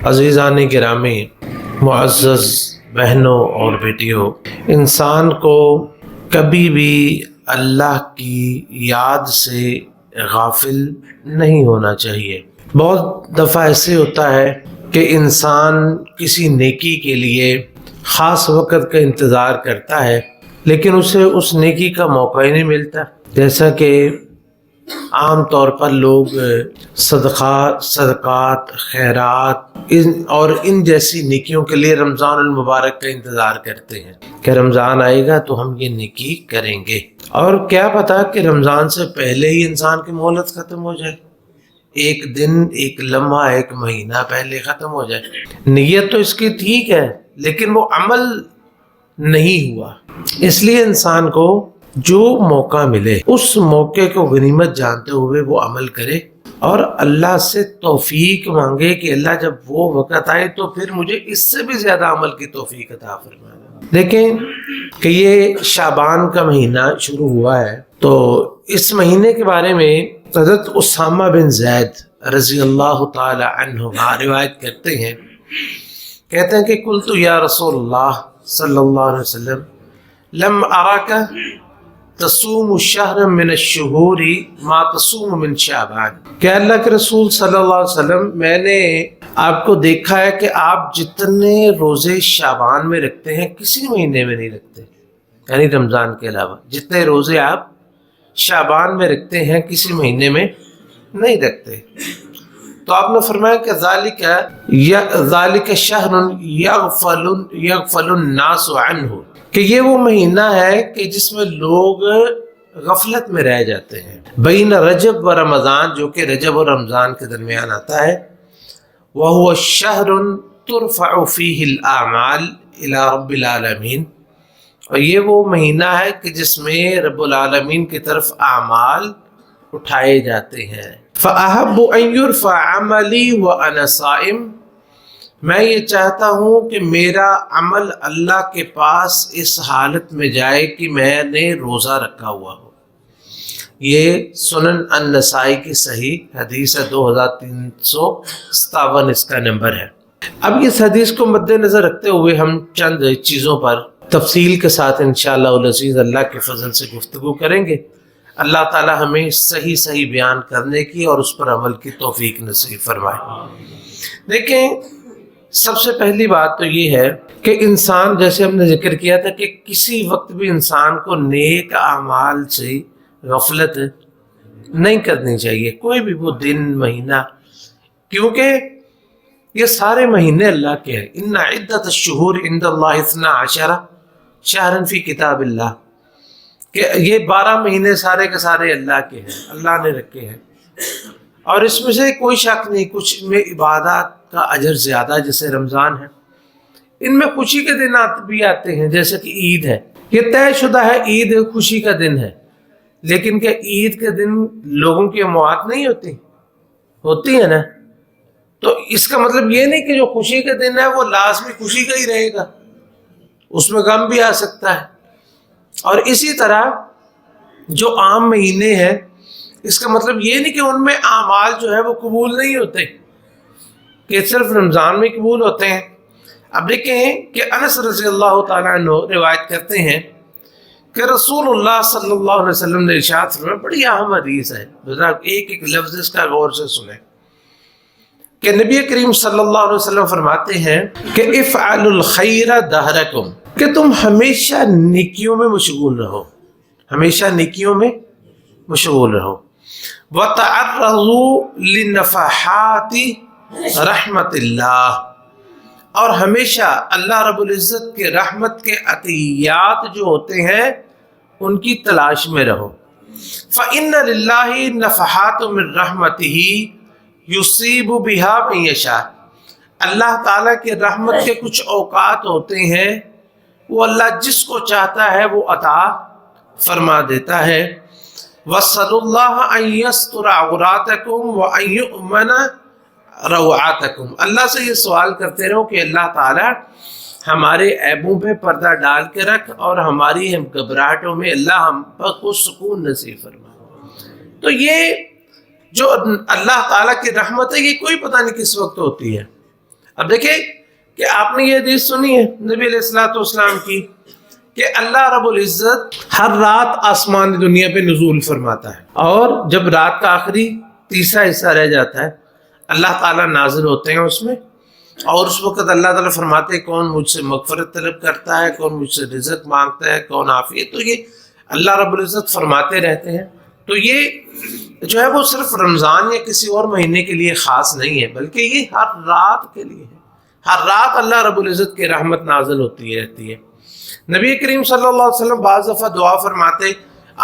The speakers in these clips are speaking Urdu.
عزیزان گرامی، معزز بہنوں اور بیٹیوں، انسان کو کبھی بھی اللہ کی یاد سے غافل نہیں ہونا چاہیے۔ بہت دفعہ ایسے ہوتا ہے کہ انسان کسی نیکی کے لیے خاص وقت کا انتظار کرتا ہے لیکن اسے اس نیکی کا موقع ہی نہیں ملتا، جیسا کہ عام طور پر لوگ صدقات، خیرات اور ان جیسی نیکیوں کے لیے رمضان المبارک کا انتظار کرتے ہیں کہ رمضان آئے گا تو ہم یہ نیکی کریں گے، اور کیا پتا کہ رمضان سے پہلے ہی انسان کی مہلت ختم ہو جائے، ایک دن، ایک لمحہ، ایک مہینہ پہلے ختم ہو جائے۔ نیت تو اس کی ٹھیک ہے لیکن وہ عمل نہیں ہوا۔ اس لیے انسان کو جو موقع ملے اس موقع کو غنیمت جانتے ہوئے وہ عمل کرے اور اللہ سے توفیق مانگے کہ اللہ جب وہ وقت آئے تو پھر مجھے اس سے بھی زیادہ عمل کی توفیق عطا فرمائے۔ دیکھیں کہ یہ شعبان کا مہینہ شروع ہوا ہے، تو اس مہینے کے بارے میں حضرت اسامہ بن زید رضی اللہ تعالی عنہ روایت کرتے ہیں، کہتے ہیں کہ قلت یا رسول اللہ صلی اللہ علیہ وسلم لم اراک تصوم شہر من الشہور ما تصوم من شعبان، کہ اللہ کے رسول صلی اللہ علیہ وسلم میں نے آپ کو دیکھا ہے کہ آپ جتنے روزے شعبان میں رکھتے ہیں کسی مہینے میں نہیں رکھتے، یعنی رمضان کے علاوہ جتنے روزے آپ شعبان میں رکھتے ہیں کسی مہینے میں نہیں رکھتے۔ تو آپ نے فرمایا کہ ذالک شہر یغفل الناس عنہ، کہ یہ وہ مہینہ ہے کہ جس میں لوگ غفلت میں رہ جاتے ہیں، بین رجب و رمضان، جو کہ رجب اور رمضان کے درمیان آتا ہے، وَهُوَ شَهْرٌ تُرْفَعُ فِيهِ الْأَعْمَالِ إِلَىٰ رَبِّ الْعَالَمِينَ، اور یہ وہ مہینہ ہے کہ جس میں رب العالمین کی طرف اعمال اٹھائے جاتے ہیں۔ فَأَحَبُّ أَن يُرْفَعَ عَمَلِي وَأَنَا صَائِمٌ، میں یہ چاہتا ہوں کہ میرا عمل اللہ کے پاس اس حالت میں جائے کہ میں نے روزہ رکھا ہوا ہو۔ یہ سنن النسائی کی صحیح حدیث ہے، 2357 اس کا نمبر ہے۔ اب اس حدیث کو مد نظر رکھتے ہوئے ہم چند چیزوں پر تفصیل کے ساتھ انشاءاللہ العزیز اللہ کے فضل سے گفتگو کریں گے۔ اللہ تعالی ہمیں صحیح بیان کرنے کی اور اس پر عمل کی توفیق نصیب فرمائے۔ دیکھیں، سب سے پہلی بات تو یہ ہے کہ انسان، جیسے ہم نے ذکر کیا تھا کہ کسی وقت بھی انسان کو نیک اعمال سے غفلت نہیں کرنی چاہیے، کوئی بھی وہ دن، مہینہ، کیونکہ یہ سارے مہینے اللہ کے ہیں۔ ان عدت الشہور عند اللہ 12 شہرا فی کتاب اللہ، کہ یہ 12 مہینے سارے کے سارے اللہ کے ہیں، اللہ نے رکھے ہیں، اور اس میں سے کوئی شک نہیں کچھ میں عبادات کا اجر زیادہ جیسے رمضان ہے، ان میں خوشی کے دن بھی آتے ہیں، جیسے کہ عید ہے، یہ طے شدہ ہے، عید خوشی کا دن ہے، لیکن کیا عید کے دن لوگوں کی اموات نہیں ہوتی ہے نا؟ تو اس کا مطلب یہ نہیں کہ جو خوشی کا دن ہے وہ لازمی خوشی کا ہی رہے گا، اس میں غم بھی آ سکتا ہے۔ اور اسی طرح جو عام مہینے ہیں، اس کا مطلب یہ نہیں کہ ان میں اعمال جو ہے وہ قبول نہیں ہوتے، کہ صرف رمضان میں قبول ہوتے ہیں۔ اب دیکھیں کہ انس رضی اللہ تعالیٰ عنہ روایت کرتے ہیں کہ رسول اللہ صلی اللہ علیہ وسلم نے ارشاد فرمایا، بڑی اہم حدیث ہے، ایک لفظ اس کا غور سے سنیں، کہ نبی کریم صلی اللہ علیہ وسلم فرماتے ہیں کہ افعلوا الخیر دہرکم، کہ تم ہمیشہ نیکیوں میں مشغول رہو، ہمیشہ نیکیوں میں مشغول رہو، وَتَعَرَّضُوا لِنَفَحَاتِ رحمت اللہ، اور ہمیشہ اللہ رب العزت کے رحمت کے عطیات جو ہوتے ہیں ان کی تلاش میں رہو۔ فَإِنَّ لِلَّهِ نَفَحَاتٌ مِّن رَحْمَتِهِ يُصِيبُ بِهَا مَن يَشَاءُ، اللہ تعالیٰ کے رحمت کے کچھ اوقات ہوتے ہیں وہ اللہ جس کو چاہتا ہے وہ عطا فرما دیتا ہے۔ وَاسْأَلُوا اللَّهَ أَن يَسْتُرَ عَوْرَاتَكُمْ وَأَن يُؤْمَنَ روعاتکم، اللہ سے یہ سوال کرتے رہو کہ اللہ تعالیٰ ہمارے عیبوں پہ پردہ ڈال کے رکھ اور ہماری گھبراہٹوں میں اللہ ہم کو سکون نصیب فرما۔ تو یہ جو اللہ تعالیٰ کی رحمت ہے یہ کوئی پتہ نہیں کس وقت ہوتی ہے، اب دیکھیں کہ آپ نے یہ حدیث سنی ہے نبی علیہ الصلوۃ والسلام کی کہ اللہ رب العزت ہر رات آسمان دنیا پہ نزول فرماتا ہے، اور جب رات کا آخری تیسرا حصہ رہ جاتا ہے اللہ تعالیٰ نازل ہوتے ہیں اس میں، اور اس وقت اللہ تعالیٰ فرماتے ہیں کون مجھ سے مغفرت طلب کرتا ہے، کون مجھ سے رزق مانگتا ہے، کون عافیت. تو یہ اللہ رب العزت فرماتے رہتے ہیں. تو یہ جو ہے وہ صرف رمضان یا کسی اور مہینے کے لیے خاص نہیں ہے، بلکہ یہ ہر رات کے لیے ہے. ہر رات اللہ رب العزت کی رحمت نازل ہوتی رہتی ہے. نبی کریم صلی اللہ علیہ وسلم بعض دفعہ دعا فرماتے،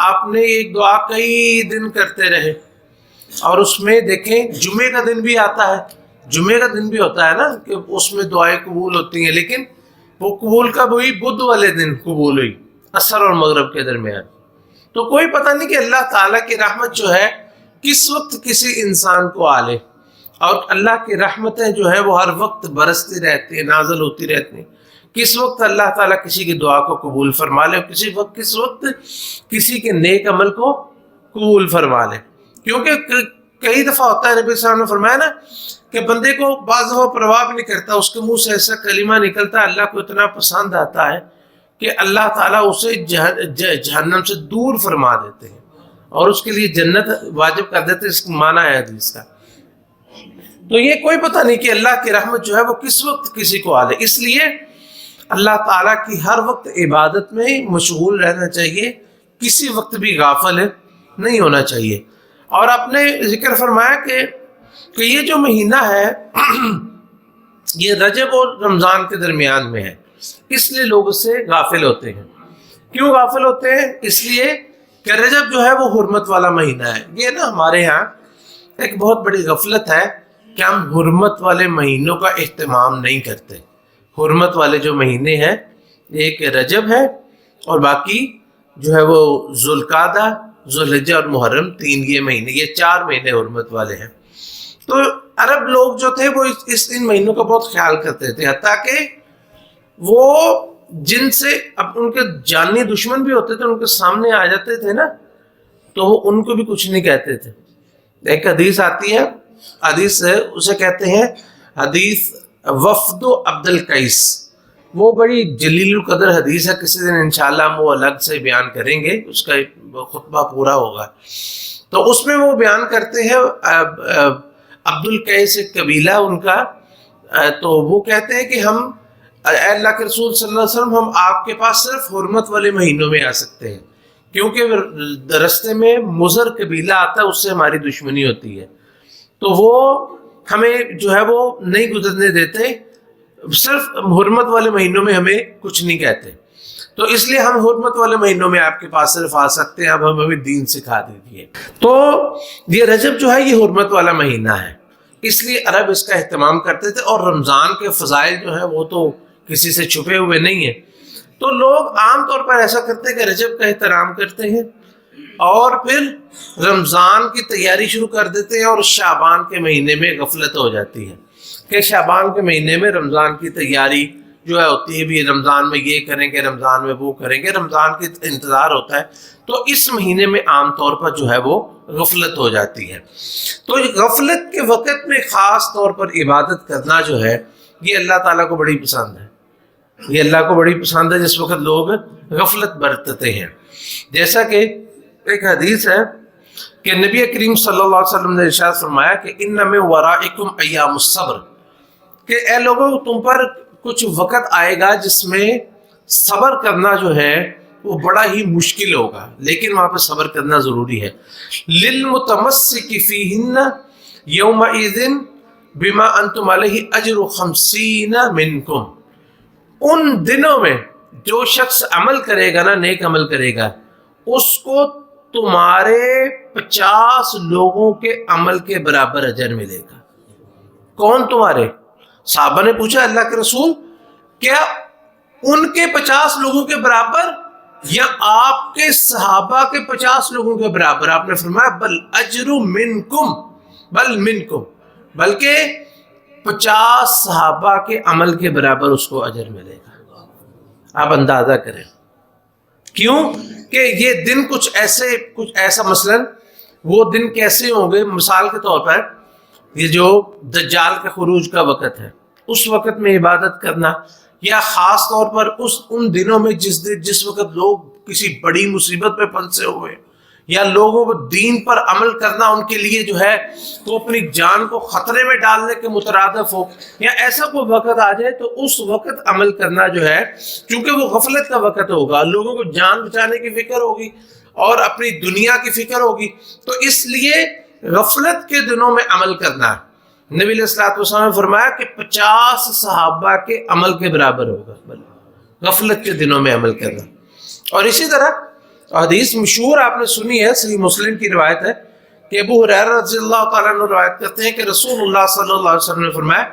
آپ نے ایک دعا کئی دن کرتے رہے، اور اس میں دیکھیں جمعے کا دن بھی آتا ہے، جمعے کا دن بھی ہوتا ہے نا کہ اس میں دعائیں قبول ہوتی ہیں، لیکن وہ قبول کب ہوئی؟ بدھ والے دن قبول ہوئی، عصر اور مغرب کے درمیان. تو کوئی پتہ نہیں کہ اللہ تعالیٰ کی رحمت جو ہے کس وقت کسی انسان کو آ لے، اور اللہ کی رحمتیں جو ہے وہ ہر وقت برستی رہتی ہیں، نازل ہوتی رہتی ہیں. کس وقت اللہ تعالیٰ کسی کی دعا کو قبول فرما لے، کس وقت کسی کے نیک عمل کو قبول فرما لے. کیونکہ کئی دفعہ ہوتا ہے، نبی صلی اللہ علیہ وسلم نے فرمایا نا کہ بندے کو بعض دفعہ پرواہ بھی نہیں کرتا، اس کے منہ سے ایسا کلمہ نکلتا ہے اللہ کو اتنا پسند آتا ہے کہ اللہ تعالیٰ اسے جہنم سے دور فرما دیتے ہیں اور اس کے لیے جنت واجب کر دیتے ہیں. اس کا معنی ہے حدیث کا. تو یہ کوئی پتہ نہیں کہ اللہ کی رحمت جو ہے وہ کس وقت کسی کو آ لے. اس لیے اللہ تعالیٰ کی ہر وقت عبادت میں مشغول رہنا چاہیے، کسی وقت بھی غافل نہیں ہونا چاہیے. اور آپ نے ذکر فرمایا کہ یہ جو مہینہ ہے یہ رجب اور رمضان کے درمیان میں ہے، اس لیے لوگ اس سے غافل ہوتے ہیں. کیوں غافل ہوتے ہیں؟ اس لیے کہ رجب جو ہے وہ حرمت والا مہینہ ہے. یہ نا ہمارے ہاں ایک بہت بڑی غفلت ہے کہ ہم حرمت والے مہینوں کا اہتمام نہیں کرتے. حرمت والے جو مہینے ہیں ایک رجب ہے اور باقی جو ہے وہ ذوالقعدہ، ذوالحجہ اور محرم، 3 یہ مہینے، یہ 4 مہینے حرمت والے ہیں. تو عرب لوگ جو تھے وہ ان مہینوں کا بہت خیال کرتے تھے، حتیٰ کہ وہ جن سے اب ان کے جانی دشمن بھی ہوتے تھے ان کے سامنے آ جاتے تھے نا تو وہ ان کو بھی کچھ نہیں کہتے تھے. ایک حدیث آتی ہے، حدیث ہے اسے کہتے ہیں حدیث وفد عبد القیس. وہ بڑی جلیل القدر حدیث ہے، کسی دن انشاءاللہ ہم وہ الگ سے بیان کریں گے، اس کا خطبہ پورا ہوگا. تو اس میں وہ بیان کرتے ہیں عبد القیس ایک قبیلہ ان کا، تو وہ کہتے ہیں کہ ہم اے اللہ کے رسول صلی اللہ علیہ وسلم ہم آپ کے پاس صرف حرمت والے مہینوں میں آ سکتے ہیں، کیونکہ رستے میں مضر قبیلہ آتا ہے، اس سے ہماری دشمنی ہوتی ہے، تو وہ ہمیں جو ہے وہ نہیں گزرنے دیتے، صرف حرمت والے مہینوں میں ہمیں کچھ نہیں کہتے. تو اس لیے ہم حرمت والے مہینوں میں آپ کے پاس صرف آ سکتے ہیں، اب ہم ہمیں دین سکھا دیجیے. تو یہ رجب جو ہے یہ حرمت والا مہینہ ہے، اس لیے عرب اس کا اہتمام کرتے تھے. اور رمضان کے فضائل جو ہیں وہ تو کسی سے چھپے ہوئے نہیں ہیں. تو لوگ عام طور پر ایسا کرتے ہیں کہ رجب کا احترام کرتے ہیں اور پھر رمضان کی تیاری شروع کر دیتے ہیں، اور شعبان کے مہینے میں غفلت ہو جاتی ہے کہ شعبان کے مہینے میں رمضان کی تیاری جو ہے ہوتی ہے، بھی رمضان میں یہ کریں گے، رمضان میں وہ کریں گے، رمضان کی انتظار ہوتا ہے. تو اس مہینے میں عام طور پر جو ہے وہ غفلت ہو جاتی ہے. تو غفلت کے وقت میں خاص طور پر عبادت کرنا جو ہے یہ اللہ تعالیٰ کو بڑی پسند ہے. یہ اللہ کو بڑی پسند ہے جس وقت لوگ غفلت برتتے ہیں. جیسا کہ ایک حدیث ہے کہ نبی کریم صلی اللہ علیہ وسلم نے ارشاد فرمایا کہ ان من ورائکم ایام الصبر، کہ اے لوگوں تم پر کچھ وقت آئے گا جس میں صبر کرنا جو ہے وہ بڑا ہی مشکل ہوگا، لیکن وہاں پہ صبر کرنا ضروری ہے. للمتمسک فیہن یومئذ بما انتم علیہ اجر 50 منکم. ان دنوں میں جو شخص عمل کرے گا نا، نیک عمل کرے گا، اس کو تمہارے 50 لوگوں کے عمل کے برابر اجر ملے گا. کون تمہارے؟ صحابہ نے پوچھا اللہ کے رسول کیا ان کے 50 لوگوں کے برابر یا آپ کے صحابہ کے 50 لوگوں کے برابر؟ آپ نے فرمایا بل اجر منکم، بل منکم، بلکہ 50 صحابہ کے عمل کے برابر اس کو اجر ملے گا. آپ اندازہ کریں کیوں کہ یہ دن کچھ ایسا مثلا وہ دن کیسے ہوں گے. مثال کے طور پر یہ جو دجال کے خروج کا وقت ہے، اس وقت میں عبادت کرنا، یا خاص طور پر ان دنوں میں جس وقت لوگ کسی بڑی مصیبت پہ پھنسے ہوئے، یا لوگوں کو دین پر عمل کرنا ان کے لیے جو ہے وہ اپنی جان کو خطرے میں ڈالنے کے مترادف ہو، یا ایسا کوئی وقت آ جائے، تو اس وقت عمل کرنا جو ہے، چونکہ وہ غفلت کا وقت ہوگا، لوگوں کو جان بچانے کی فکر ہوگی اور اپنی دنیا کی فکر ہوگی، تو اس لیے غفلت کے دنوں میں عمل کرنا ہے۔ نبی علیہ الصلوۃ والسلام نے فرمایا کہ 50 صحابہ کے عمل کے برابر ہوگا غفلت کے دنوں میں عمل کرنا۔ اور اسی طرح حدیث مشہور آپ نے سنی ہے، صحیح مسلم کی روایت ہے کہ ابو ہریرہ رضی اللہ تعالیٰ عنہ روایت کرتے ہیں کہ رسول اللہ صلی اللہ علیہ وسلم نے فرمایا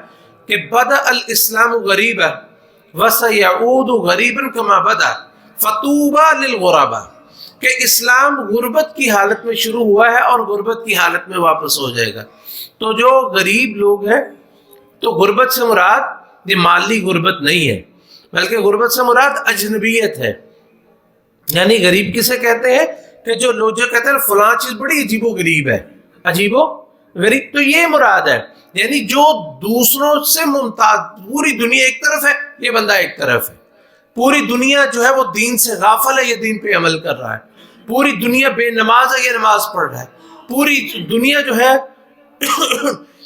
کہ بدأ الاسلام غریبا وسیعود غریبا کما بدأ فطوبى للغرباء، کہ اسلام غربت کی حالت میں شروع ہوا ہے اور غربت کی حالت میں واپس ہو جائے گا۔ تو جو غریب لوگ ہیں، تو غربت سے مراد یہ مالی غربت نہیں ہے، بلکہ غربت سے مراد اجنبیت ہے۔ یعنی غریب کسے کہتے ہیں کہ جو لوگ جو کہتے ہیں فلاں چیز بڑی عجیب و غریب ہے، عجیب و غریب، تو یہ مراد ہے، یعنی جو دوسروں سے ممتاز، پوری دنیا ایک طرف ہے، یہ بندہ ایک طرف ہے، پوری دنیا جو ہے وہ دین سے غافل ہے، یہ دین پہ عمل کر رہا ہے، پوری دنیا بے نماز ہے، یہ نماز پڑھ رہا ہے، پوری دنیا جو ہے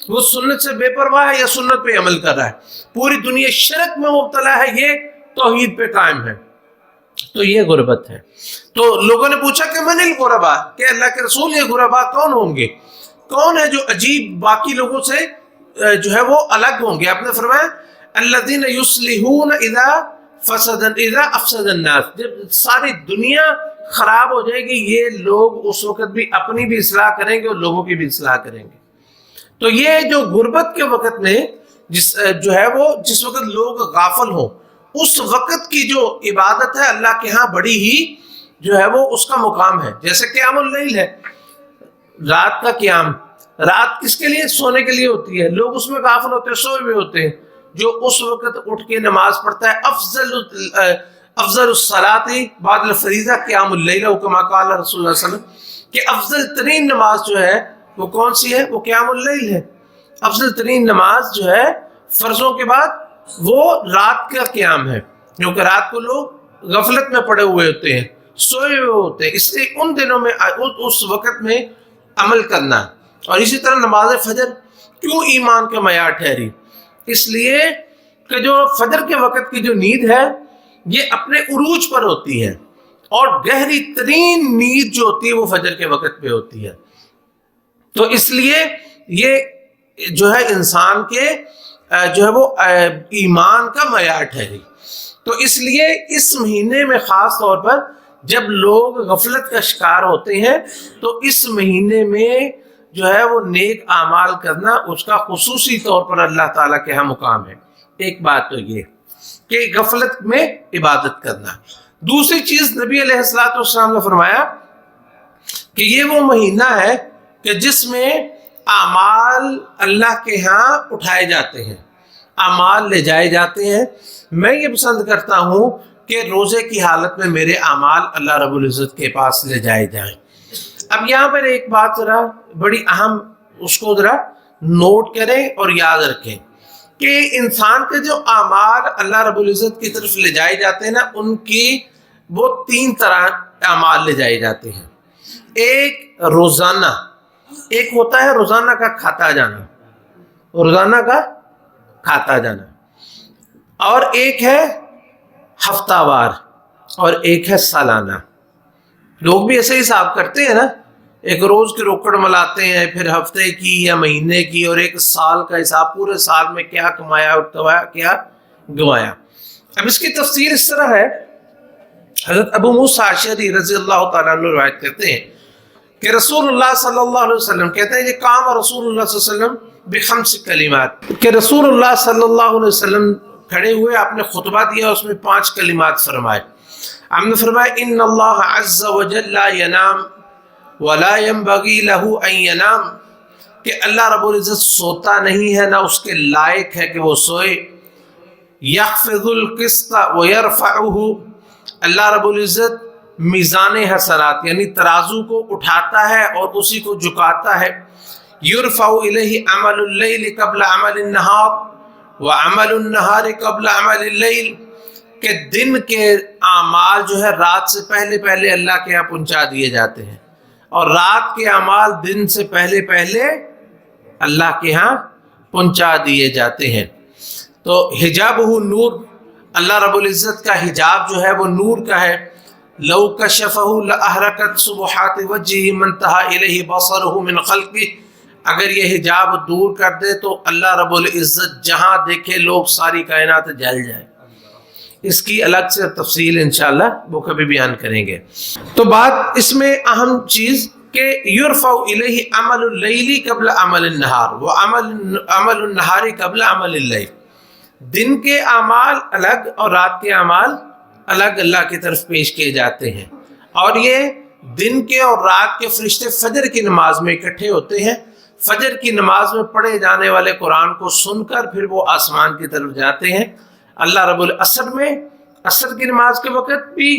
وہ سنت سے بے پرواہ ہے یا سنت پہ عمل کر رہا ہے، پوری دنیا شرک میں مبتلا ہے، یہ توحید پہ قائم ہے، تو یہ غربت ہے۔ تو لوگوں نے پوچھا کہ من الغرباء، کہ اللہ کے رسول یہ غرباء کون ہوں گے، کون ہے جو عجیب باقی لوگوں سے جو ہے وہ الگ ہوں گے؟ آپ نے فرمایا الذین یصلحون اذا افسد الناس، جب ساری دنیا خراب ہو جائے گی یہ لوگ اس وقت بھی اپنی بھی اصلاح کریں گے اور لوگوں کی بھی اصلاح کریں گے۔ تو یہ جو غربت کے وقت میں جو ہے وہ جس وقت لوگ غافل ہوں، اس وقت کی جو عبادت ہے اللہ کے ہاں بڑی ہی جو ہے وہ اس کا مقام ہے۔ جیسے قیام اللیل ہے، رات کا قیام، رات کس کے لیے؟ سونے کے لیے ہوتی ہے، لوگ اس میں غافل ہوتے ہیں، سوئے ہوئے ہوتے ہیں، جو اس وقت اٹھ کے نماز پڑھتا ہے افضل الصلاۃ بعد الفریضہ قیام اللیل، کما قال رسول اللہ صلی اللہ علیہ وسلم، کہ افضل ترین نماز جو ہے وہ کون سی ہے؟ وہ قیام اللیل ہے۔ افضل ترین نماز جو ہے فرضوں کے بعد وہ رات کا قیام ہے، کیونکہ رات کو لوگ غفلت میں پڑے ہوئے ہوتے ہیں، سوئے ہوئے ہوتے ہیں، اس لیے ان دنوں میں اس وقت میں عمل کرنا۔ اور اسی طرح نماز فجر کیوں ایمان کا معیار ٹھہری؟ اس لیے کہ جو فجر کے وقت کی جو نیند ہے یہ اپنے عروج پر ہوتی ہے، اور گہری ترین نیند جو ہوتی ہے وہ فجر کے وقت پہ ہوتی ہے، تو اس لیے یہ جو ہے انسان کے جو ہے وہ ایمان کا معیار ٹھہری۔ تو اس لیے اس مہینے میں خاص طور پر جب لوگ غفلت کا شکار ہوتے ہیں تو اس مہینے میں جو ہے وہ نیک اعمال کرنا اس کا خصوصی طور پر اللہ تعالیٰ کے ہاں مقام ہے۔ ایک بات تو یہ کہ غفلت میں عبادت کرنا۔ دوسری چیز نبی علیہ الصلوۃ والسلام نے فرمایا کہ یہ وہ مہینہ ہے کہ جس میں اعمال اللہ کے ہاں اٹھائے جاتے ہیں، اعمال لے جائے جاتے ہیں۔ میں یہ پسند کرتا ہوں کہ روزے کی حالت میں میرے اعمال اللہ رب العزت کے پاس لے جائے جائیں۔ اب یہاں پر ایک بات ذرا بڑی اہم، اس کو ذرا نوٹ کریں اور یاد رکھیں کہ انسان کے جو اعمال اللہ رب العزت کی طرف لے جائے جاتے ہیں نا، ان کی وہ 3 طرح اعمال لے جائے جاتے ہیں۔ ایک روزانہ، ایک ہوتا ہے روزانہ کا کھاتا جانا، روزانہ کا کھاتا جانا، اور ایک ہے ہفتہ وار، اور ایک ہے سالانہ۔ لوگ بھی ایسے حساب کرتے ہیں نا، ایک روز کی روکڑ ملاتے ہیں، پھر ہفتے کی یا مہینے کی، اور ایک سال کا حساب، پورے سال میں کیا کمایا اور کیا گوایا۔ اب اس کی تفسیر اس طرح ہے، حضرت ابو موسیٰ اشعری رضی اللہ تعالیٰ عنہ روایت کرتے ہیں کہ رسول اللہ صلی اللہ علیہ وسلم کہتے ہیں کہ قام رسول اللہ صلی اللہ علیہ وسلم بخمس کلمات، کہ رسول اللہ صلی اللہ علیہ وسلم کھڑے ہوئے، آپ نے خطبہ دیا، اس میں 5 کلمات فرمائے۔ آپ نے فرمایا ان اللہ عز وجل لا ینام ولا ينبغي له ان ینام، کہ اللہ رب العزت سوتا نہیں ہے، نہ اس کے لائق ہے کہ وہ سوئے۔ یخفض القسط ویرفعہ، اللہ رب العزت میزان حسنات یعنی ترازو کو اٹھاتا ہے اور اسی کو جھکاتا ہے۔ یرفع الیہ عمل اللیل قبل عمل النہار وعمل النہار قبل عمل اللیل، کہ دن کے اعمال جو ہے رات سے پہلے پہلے اللہ کے یہاں پہنچا دیے جاتے ہیں، اور رات کے اعمال دن سے پہلے پہلے اللہ کے ہاں پہنچا دیے جاتے ہیں۔ تو حجابہ نور، اللہ رب العزت کا حجاب جو ہے وہ نور کا ہے۔ لو کشفہ لأحرقت سبحات وجہہ من انتہى الیہ بصرہ من خلقہ، اگر یہ حجاب دور کر دے تو اللہ رب العزت جہاں دیکھے لوگ ساری کائنات جل جائے۔ اس کی الگ سے تفصیل انشاءاللہ وہ کبھی بیان کریں گے۔ تو بات اس میں اہم چیز کہ یرفع الیہ عمل اللیل قبل عمل النہار وعمل النہار قبل عمل اللیل، دن کے اعمال الگ اور رات کے اعمال الگ اللہ کی طرف پیش کیے جاتے ہیں، اور یہ دن کے اور رات کے فرشتے فجر کی نماز میں اکٹھے ہوتے ہیں۔ فجر کی نماز میں پڑھے جانے والے قرآن کو سن کر پھر وہ آسمان کی طرف جاتے ہیں۔ اللہ رب العصر میں عصر کی نماز کے وقت بھی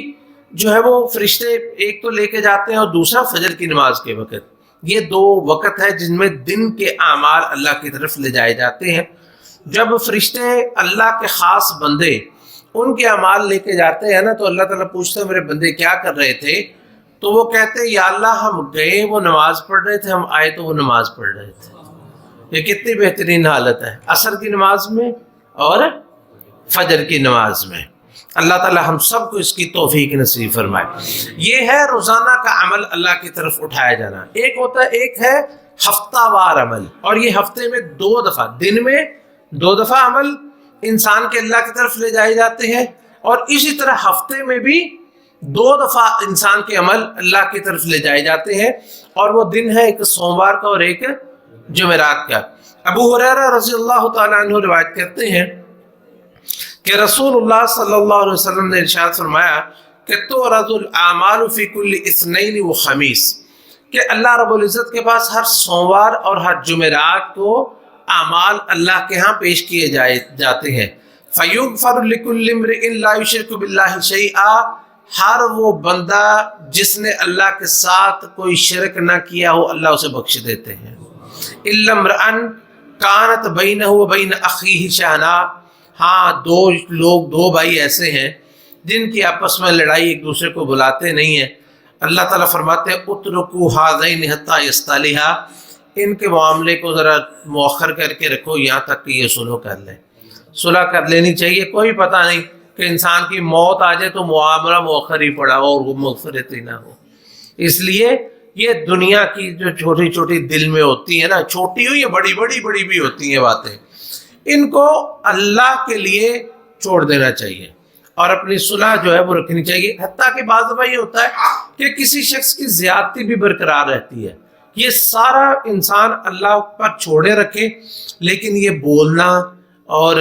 جو ہے وہ فرشتے ایک تو لے کے جاتے ہیں، اور دوسرا فجر کی نماز کے وقت۔ یہ دو وقت ہے جن میں دن کے اعمال اللہ کی طرف لے جائے جاتے ہیں۔ جب فرشتے اللہ کے خاص بندے ان کے اعمال لے کے جاتے ہیں نا، تو اللہ تعالیٰ پوچھتے ہیں میرے بندے کیا کر رہے تھے؟ تو وہ کہتے ہیں یا اللہ ہم گئے وہ نماز پڑھ رہے تھے، ہم آئے تو وہ نماز پڑھ رہے تھے۔ یہ کتنی بہترین حالت ہے، عصر کی نماز میں اور فجر کی نماز میں۔ اللہ تعالیٰ ہم سب کو اس کی توفیق نصیب فرمائے۔ یہ ہے روزانہ کا عمل اللہ کی طرف اٹھایا جانا۔ ایک ہے ہفتہ وار عمل، اور یہ ہفتے میں 2 دفعہ، دن میں 2 دفعہ عمل انسان کے اللہ کی طرف لے جائے جاتے ہیں، اور اسی طرح ہفتے میں بھی 2 دفعہ انسان کے عمل اللہ کی طرف لے جائے جاتے ہیں، اور وہ دن ہے ایک سوموار کا اور ایک جمعرات کا۔ ابو ہریرہ رضی اللہ تعالیٰ عنہ روایت کرتے ہیں کہ رسول اللہ صلی اللہ علیہ وسلم نے ارشاد فرمایا کہ تعرض الاعمال فی کل اثنین و خمیس، کہ اللہ رب العزت کے پاس ہر سوموار اور ہر جمعرات کو اعمال اللہ کے ہاں پیش کیے جاتے ہیں۔ فیغفر لکل امرئ لا یشرک باللہ شیئا، ہر وہ بندہ جس نے اللہ کے ساتھ کوئی شرک نہ کیا ہو اللہ اسے بخش دیتے ہیں۔ الا امرئ کانت بینہ و بین اخیہ شحناء، ہاں 2 بھائی ایسے ہیں جن کی آپس میں لڑائی ایک دوسرے کو بلاتے نہیں ہیں، اللہ تعالیٰ فرماتے ہیں اترکوا ھذین حتی یصطلحا، ان کے معاملے کو ذرا مؤخر کر کے رکھو یہاں تک کہ یہ صلح کر لیں۔ صلح کر لینی چاہیے، کوئی پتہ نہیں کہ انسان کی موت آ جائے تو معاملہ مؤخر ہی پڑا ہو اور وہ مغفرت ہی نہ ہو۔ اس لیے یہ دنیا کی جو چھوٹی چھوٹی دل میں ہوتی ہیں نا، چھوٹی ہو یا بڑی بھی ہوتی ہیں باتیں، ان کو اللہ کے لیے چھوڑ دینا چاہیے اور اپنی صلح جو ہے وہ رکھنی چاہیے۔ حتیٰ کہ بعض دفعہ یہ ہوتا ہے کہ کسی شخص کی زیادتی بھی برقرار رہتی ہے، یہ سارا انسان اللہ پر چھوڑے رکھے، لیکن یہ بولنا اور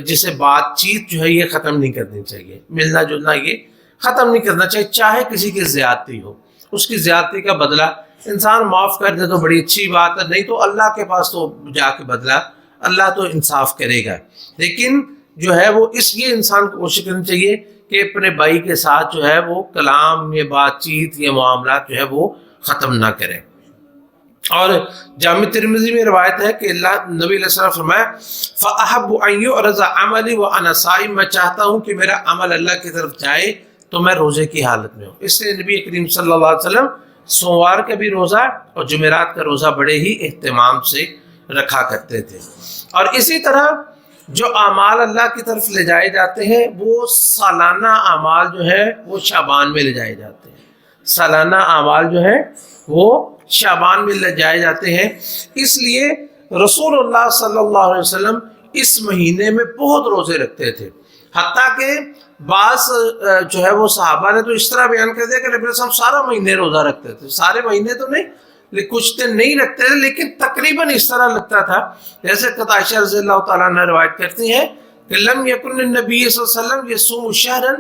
جسے بات چیت جو ہے یہ ختم نہیں کرنی چاہیے، ملنا جلنا یہ ختم نہیں کرنا چاہیے، چاہے کسی کی زیادتی ہو، اس کی زیادتی کا بدلہ انسان معاف کر دے تو بڑی اچھی بات ہے، نہیں تو اللہ کے پاس تو جا کے بدلہ اللہ تو انصاف کرے گا۔ لیکن جو ہے وہ اس لیے انسان کو کوشش کرنی چاہیے کہ اپنے بھائی کے ساتھ جو ہے وہ کلام یا بات چیت یا معاملات جو ہے وہ ختم نہ کریں۔ اور جامع ترمذی میں روایت ہے کہ اللہ نبی علیہ السلام فرمایا فَأَحَبُّ أَن يُعْرَضَ عَمَلِي وَأَنَا صَائِمٌ، میں چاہتا ہوں کہ میرا عمل اللہ کی طرف جائے تو میں روزے کی حالت میں ہوں۔ اس لیے نبی کریم صلی اللہ علیہ وسلم سوموار کا بھی روزہ اور جمعرات کا روزہ بڑے ہی اہتمام سے رکھا کرتے تھے۔ اور اسی طرح جو اعمال اللہ کی طرف لے جائے جاتے ہیں وہ سالانہ اعمال جو ہے وہ شعبان میں لے جائے جاتے ہیں، سالانہ اعمال جو ہے وہ شعبان میں لے جائے جاتے ہیں۔ اس لیے رسول اللہ صلی اللہ علیہ وسلم اس مہینے میں بہت روزے رکھتے تھے، حتیٰ کہ بعض جو ہے وہ صحابہ نے تو اس طرح بیان کر دیا کہ نبی صلی اللہ علیہ وسلم سارا مہینے روزہ رکھتے تھے، سارے مہینے تو نہیں، کچھ دن نہیں رکھتے تھے، لیکن تقریباً اس طرح لگتا تھا جیسے عائشہ رضی اللہ تعالیٰ عنہ روایت کرتی ہیں کہ لم یکن النبی صلی اللہ علیہ وسلم یصوم شہرا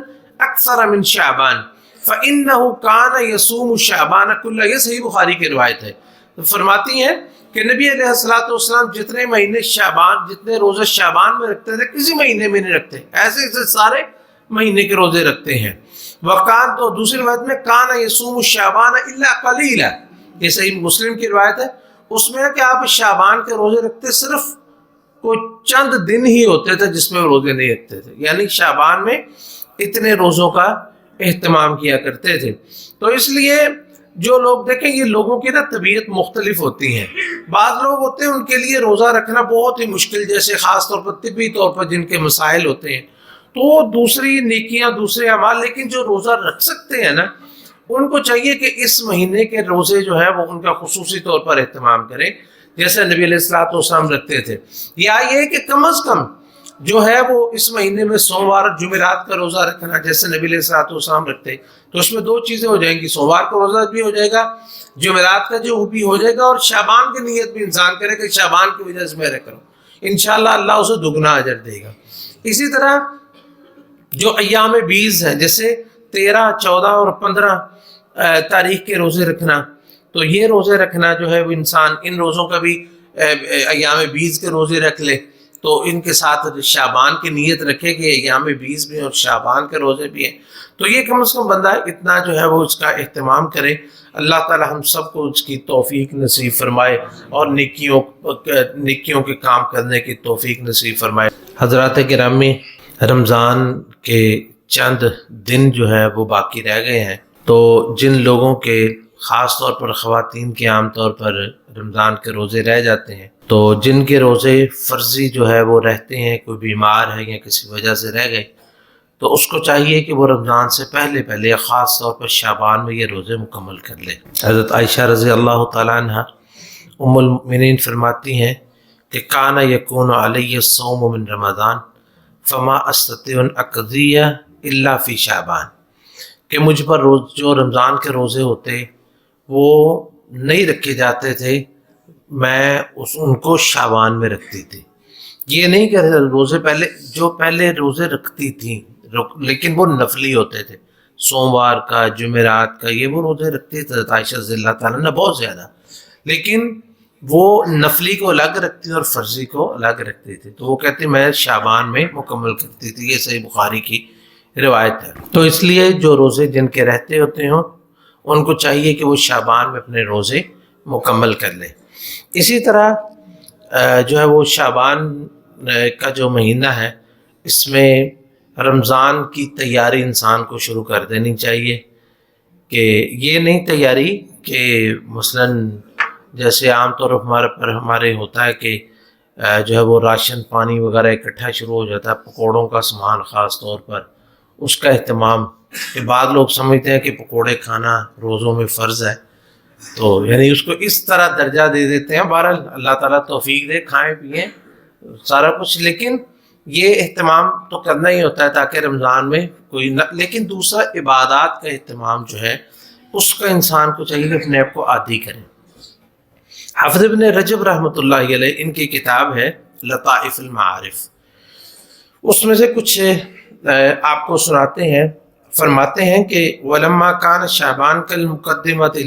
اکثر من شعبان فإنه كان يصوم شعبان كله، یہ صحیح بخاری کی روایت ہے۔ فرماتی ہیں کہ نبی علیہ السلام جتنے مہینے شعبان، جتنے روزے شعبان میں رکھتے تھے کسی مہینے میں نہیں رکھتے، ایسے سارے مہینے کے روزے رکھتے ہیں۔ وقان، تو دوسری روایت میں کان یصوم شعبان الا قلیلا، یہ صحیح مسلم کی روایت ہے، اس میں ہے کہ آپ شعبان کے روزے رکھتے صرف کوئی چند دن ہی ہوتے تھے جس میں وہ روزے نہیں رکھتے تھے، یعنی شعبان میں اتنے روزوں کا اہتمام کیا کرتے تھے۔ تو اس لیے جو لوگ دیکھیں یہ لوگوں کی نا طبیعت مختلف ہوتی ہیں، بعض لوگ ہوتے ہیں ان کے لیے روزہ رکھنا بہت ہی مشکل، جیسے خاص طور پر طبی طور پر جن کے مسائل ہوتے ہیں، تو وہ دوسری نیکیاں دوسرے اعمال، لیکن جو روزہ رکھ سکتے ہیں نا ان کو چاہیے کہ اس مہینے کے روزے جو ہے وہ ان کا خصوصی طور پر اہتمام کریں، جیسے نبی علیہ الصلوۃ والسلام رکھتے تھے، یا یہ کہ کم از کم جو ہے وہ اس مہینے میں سوموار اور جمعرات کا روزہ رکھنا جیسے نبی علیہ الصلوۃ والسلام رکھتے، تو اس میں دو چیزیں ہو جائیں گی، سوموار کا روزہ بھی ہو جائے گا، جمعرات کا جو بھی ہو جائے گا، اور شعبان کی نیت بھی انسان کرے کہ شعبان کی وجہ سے میں رکھ رہا ہوں، انشاءاللہ اللہ اسے دگنا اجر دے گا۔ اسی طرح جو ایام بیز ہیں جیسے 13، 14 اور 15 تاریخ کے روزے رکھنا، تو یہ روزے رکھنا جو ہے وہ انسان ان روزوں کا بھی ایام بیز کے روزے رکھ لے، تو ان کے ساتھ شعبان کی نیت رکھے کہ ایام بیز بھی اور شعبان کے روزے بھی ہیں، تو یہ کم از کم بندہ اتنا جو ہے وہ اس کا اہتمام کرے۔ اللہ تعالی ہم سب کو اس کی توفیق نصیب فرمائے اور نیکیوں کے کام کرنے کی توفیق نصیب فرمائے۔ حضرات گرامی، رمضان کے چند دن جو ہے وہ باقی رہ گئے ہیں، تو جن لوگوں کے خاص طور پر خواتین کے عام طور پر رمضان کے روزے رہ جاتے ہیں، تو جن کے روزے فرضی جو ہے وہ رہتے ہیں، کوئی بیمار ہے یا کسی وجہ سے رہ گئے، تو اس کو چاہیے کہ وہ رمضان سے پہلے خاص طور پر شعبان میں یہ روزے مکمل کر لے۔ حضرت عائشہ رضی اللہ تعالیٰ عنہ ام المؤمنین فرماتی ہیں کہ کان یکون علی الصوم من رمضان فما استطیع ان اقضی الا فی شعبان، کہ مجھ پر جو رمضان کے روزے ہوتے وہ نہیں رکھے جاتے تھے، میں ان کو شعبان میں رکھتی تھی۔ یہ نہیں کہ روزے پہلے روزے رکھتی تھیں لیکن وہ نفلی ہوتے تھے، سوموار کا، جمعرات کا، یہ وہ روزے رکھتی تھی عائشہ رضی اللہ تعالیٰ نے بہت زیادہ، لیکن وہ نفلی کو الگ رکھتی اور فرضی کو الگ رکھتی تھی، تو وہ کہتی میں شعبان میں مکمل کرتی تھی۔ یہ صحیح بخاری کی روایت ہے۔ تو اس لیے جو روزے جن کے رہتے ہوتے ہوں ان کو چاہیے کہ وہ شعبان میں اپنے روزے مکمل کر لیں۔ اسی طرح جو ہے وہ شعبان کا جو مہینہ ہے اس میں رمضان کی تیاری انسان کو شروع کر دینی چاہیے، کہ یہ نہیں تیاری کہ مثلاً جیسے عام طور پر ہمارے ہوتا ہے کہ جو ہے وہ راشن پانی وغیرہ اکٹھا شروع ہو جاتا ہے، پکوڑوں کا سامان خاص طور پر اس کا اہتمام، کہ بعض لوگ سمجھتے ہیں کہ پکوڑے کھانا روزوں میں فرض ہے، تو یعنی اس کو اس طرح درجہ دے دیتے ہیں۔ بہرحال اللہ تعالیٰ توفیق دے، کھائیں پئیں سارا کچھ، لیکن یہ اہتمام تو کرنا ہی ہوتا ہے تاکہ رمضان میں کوئی لیکن دوسرا عبادات کا اہتمام جو ہے اس کا انسان کو چاہیے کہ اپنے آپ کو عادی کریں۔ حافظ ابن رجب رحمۃ اللہ علیہ ان کی کتاب ہے لطائف المعارف، اس میں سے کچھ آپ کو سناتے ہیں۔ فرماتے ہیں کہ وَلَمَّا كَانَ شَعْبَانَ كَالْمُقَدِّمَةِ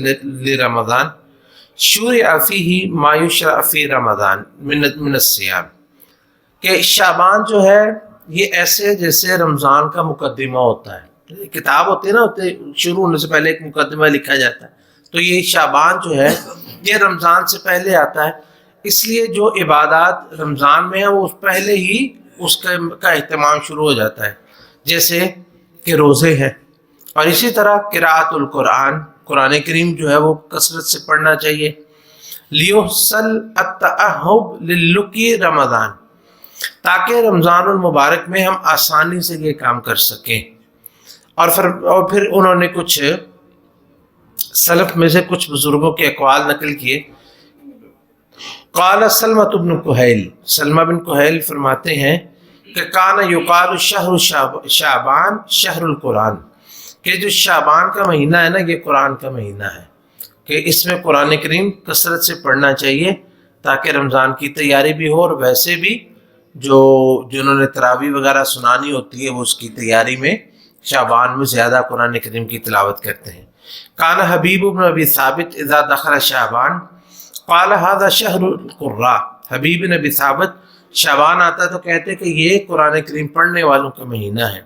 لِرَمَضَانَ شُرِعَ فِيهِ مَا يُشْرَعُ فِي رَمَضَانَ مِنَ الصِّيَامِ، کہ شعبان جو ہے یہ ایسے جیسے رمضان کا مقدمہ ہوتا ہے، کتاب ہوتی ہے نا، شروع ہونے سے پہلے ایک مقدمہ لکھا جاتا ہے، تو یہ شعبان جو ہے یہ رمضان سے پہلے آتا ہے، اس لیے جو عبادات رمضان میں ہیں وہ پہلے ہی اس کا اہتمام شروع ہو جاتا ہے، جیسے کہ روزے ہیں، اور اسی طرح قراءۃ القرآن، قرآن کریم جو ہے وہ کثرت سے پڑھنا چاہیے۔ لیحصل التأہب للقی رمضان، تاکہ رمضان المبارک میں ہم آسانی سے یہ کام کر سکیں۔ اور پھر انہوں نے کچھ سلف میں سے کچھ بزرگوں کے اقوال نقل کیے۔ قال سلمۃ بن کہیل، سلمہ بن کہیل فرماتے ہیں کہ کان یقال شہر شعبان شہر القرآن، کہ جو شعبان کا مہینہ ہے نا یہ قرآن کا مہینہ ہے، کہ اس میں قرآن کریم کثرت سے پڑھنا چاہیے تاکہ رمضان کی تیاری بھی ہو، اور ویسے بھی جنہوں نے تراویح وغیرہ سنانی ہوتی ہے وہ اس کی تیاری میں شعبان میں زیادہ قرآن کریم کی تلاوت کرتے ہیں۔ کان حبیب بن ابی ثابت اذا دخل شعبان قال هذا شہر القراء، حبیب بن ابی ثابت شعبان آتا تو کہتے کہ یہ قرآن کریم پڑھنے والوں کا مہینہ ہے۔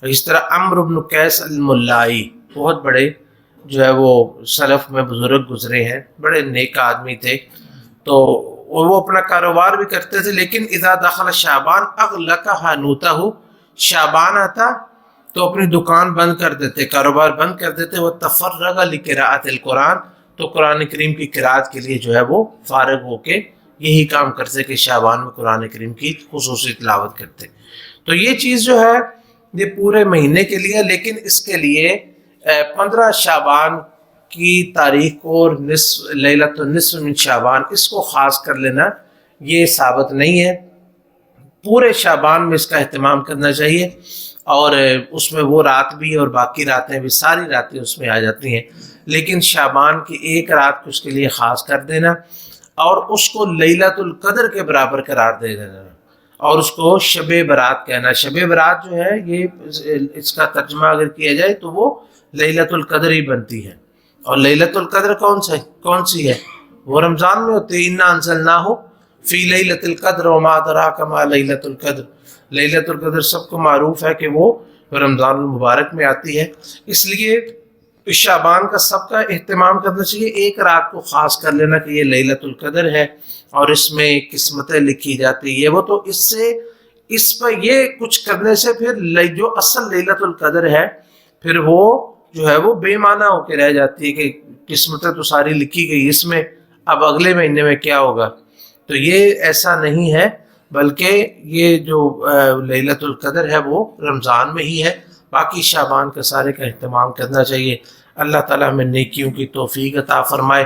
اور اس طرح عمرو بن قیس الملائی، بہت بڑے جو ہے وہ سلف میں بزرگ گزرے ہیں، بڑے نیک آدمی تھے، تو وہ اپنا کاروبار بھی کرتے تھے، لیکن اذا دخل شعبان اغلق حانوتہ، شعبان آتا تو اپنی دکان بند کر دیتے، کاروبار بند کر دیتے، وہ تفرغ لقراءۃ القرآن، تو قرآن کریم کی قراءت کے لیے جو ہے وہ فارغ ہو کے یہی کام کرتے کہ شعبان میں قرآن کریم کی خصوصی تلاوت کرتے۔ تو یہ چیز جو ہے یہ پورے مہینے کے لیے، لیکن اس کے لیے 15 شعبان کی تاریخ کو لیلۃ النصف من شعبان اس کو خاص کر لینا یہ ثابت نہیں ہے۔ پورے شعبان میں اس کا اہتمام کرنا چاہیے، اور اس میں وہ رات بھی اور باقی راتیں بھی، ساری راتیں اس میں آ جاتی ہیں، لیکن شعبان کی ایک رات کو اس کے لیے خاص کر دینا اور اس کو لیلۃ القدر کے برابر قرار دے دینا، اور اس کو شب برات کہنا۔ شب برات جو ہے یہ اس کا ترجمہ اگر کیا جائے تو وہ لیلۃ القدر ہی بنتی ہے۔ اور لیلۃ القدر کون سی ہے؟ وہ رمضان میں ہوتی ہے، انا انزلناہ فی لیلۃ القدر وما ادراک ما لیلۃ القدر۔ لیلۃ القدر سب کو معروف ہے کہ وہ رمضان المبارک میں آتی ہے، اس لیے اس شعبان کا سب کا اہتمام کرنا چاہیے۔ ایک رات کو خاص کر لینا کہ یہ لیلۃ القدر ہے اور اس میں قسمتیں لکھی جاتی ہے، وہ تو اس پر یہ کچھ کرنے سے پھر جو اصل لیلۃ القدر ہے پھر وہ جو ہے وہ بے معنی ہو کے رہ جاتی ہے کہ قسمتیں تو ساری لکھی گئی، اس میں اب اگلے مہینے میں کیا ہوگا۔ تو یہ ایسا نہیں ہے، بلکہ یہ جو لیلۃ القدر ہے وہ رمضان میں ہی ہے، باقی شعبان کا سارے کا اہتمام کرنا چاہیے۔ اللہ تعالیٰ ہمیں نیکیوں کی توفیق عطا فرمائے۔